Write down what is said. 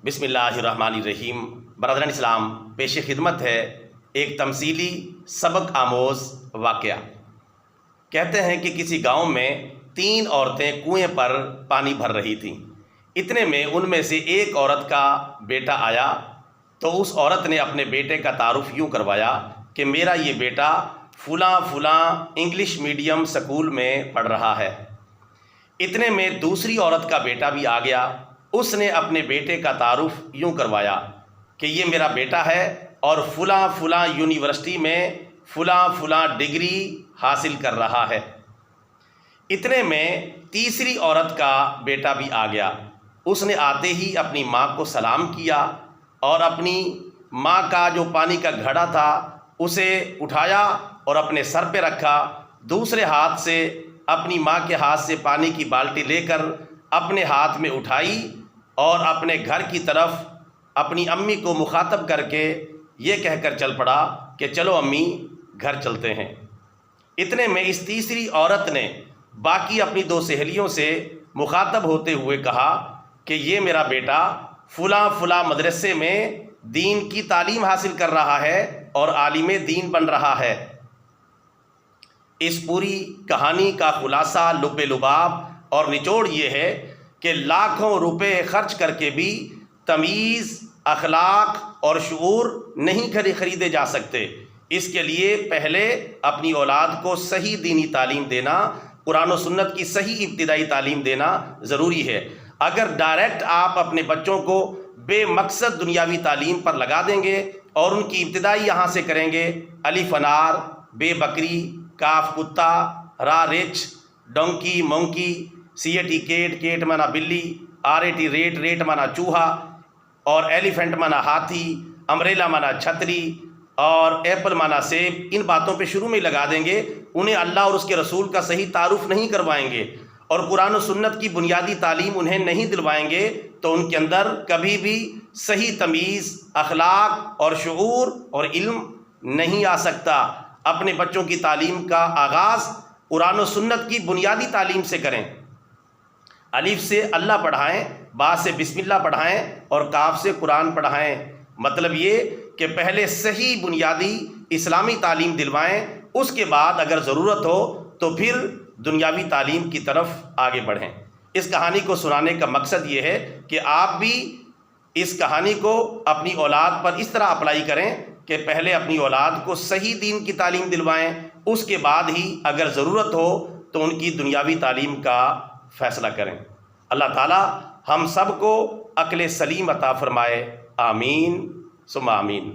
بسم اللہ الرحمن الرحیم۔ برادران اسلام، پیش خدمت ہے ایک تمثیلی سبق آموز واقعہ۔ کہتے ہیں کہ کسی گاؤں میں 3 عورتیں کنویں پر پانی بھر رہی تھیں۔ اتنے میں ان میں سے ایک عورت کا بیٹا آیا تو اس عورت نے اپنے بیٹے کا تعارف یوں کروایا کہ میرا یہ بیٹا فلاں فلاں انگلش میڈیم سکول میں پڑھ رہا ہے۔ اتنے میں دوسری عورت کا بیٹا بھی آ گیا، اس نے اپنے بیٹے کا تعارف یوں کروایا کہ یہ میرا بیٹا ہے اور فلاں فلاں یونیورسٹی میں فلاں فلاں ڈگری حاصل کر رہا ہے۔ اتنے میں تیسری عورت کا بیٹا بھی آ گیا، اس نے آتے ہی اپنی ماں کو سلام کیا اور اپنی ماں کا جو پانی کا گھڑا تھا اسے اٹھایا اور اپنے سر پہ رکھا، دوسرے ہاتھ سے اپنی ماں کے ہاتھ سے پانی کی بالٹی لے کر اپنے ہاتھ میں اٹھائی اور اپنے گھر کی طرف اپنی امی کو مخاطب کر کے یہ کہہ کر چل پڑا کہ چلو امی گھر چلتے ہیں۔ اتنے میں اس تیسری عورت نے باقی اپنی 2 سہیلیوں سے مخاطب ہوتے ہوئے کہا کہ یہ میرا بیٹا فلاں فلاں مدرسے میں دین کی تعلیم حاصل کر رہا ہے اور عالم دین بن رہا ہے۔ اس پوری کہانی کا خلاصہ لب لباب اور نچوڑ یہ ہے کہ لاکھوں روپے خرچ کر کے بھی تمیز، اخلاق اور شعور نہیں خریدے جا سکتے۔ اس کے لیے پہلے اپنی اولاد کو صحیح دینی تعلیم دینا، قرآن و سنت کی صحیح ابتدائی تعلیم دینا ضروری ہے۔ اگر ڈائریکٹ آپ اپنے بچوں کو بے مقصد دنیاوی تعلیم پر لگا دیں گے اور ان کی ابتدائی یہاں سے کریں گے، الف انار، بے بکری، کاف کتا، را رچ، donkey monkey, C A T cat, cat مانا بلی، R A T rat, rat مانا چوہا، اور ایلیفنٹ مانا ہاتھی، امبریلا مانا چھتری، اور ایپل مانا سیب، ان باتوں پہ شروع میں لگا دیں گے، انہیں اللہ اور اس کے رسول کا صحیح تعارف نہیں کروائیں گے اور قرآن و سنت کی بنیادی تعلیم انہیں نہیں دلوائیں گے تو ان کے اندر کبھی بھی صحیح تمیز، اخلاق اور شعور اور علم نہیں آ سکتا۔ اپنے بچوں کی تعلیم کا آغاز قرآن و سنت کی بنیادی تعلیم سے کریں۔ الف سے اللہ پڑھائیں، با سے بسم اللہ پڑھائیں اور کاف سے قرآن پڑھائیں۔ مطلب یہ کہ پہلے صحیح بنیادی اسلامی تعلیم دلوائیں، اس کے بعد اگر ضرورت ہو تو پھر دنیاوی تعلیم کی طرف آگے بڑھیں۔ اس کہانی کو سنانے کا مقصد یہ ہے کہ آپ بھی اس کہانی کو اپنی اولاد پر اس طرح اپلائی کریں کہ پہلے اپنی اولاد کو صحیح دین کی تعلیم دلوائیں، اس کے بعد ہی اگر ضرورت ہو تو ان کی دنیاوی تعلیم کا فیصلہ کریں۔ اللہ تعالی ہم سب کو عقل سلیم عطا فرمائے، آمین ثم آمین۔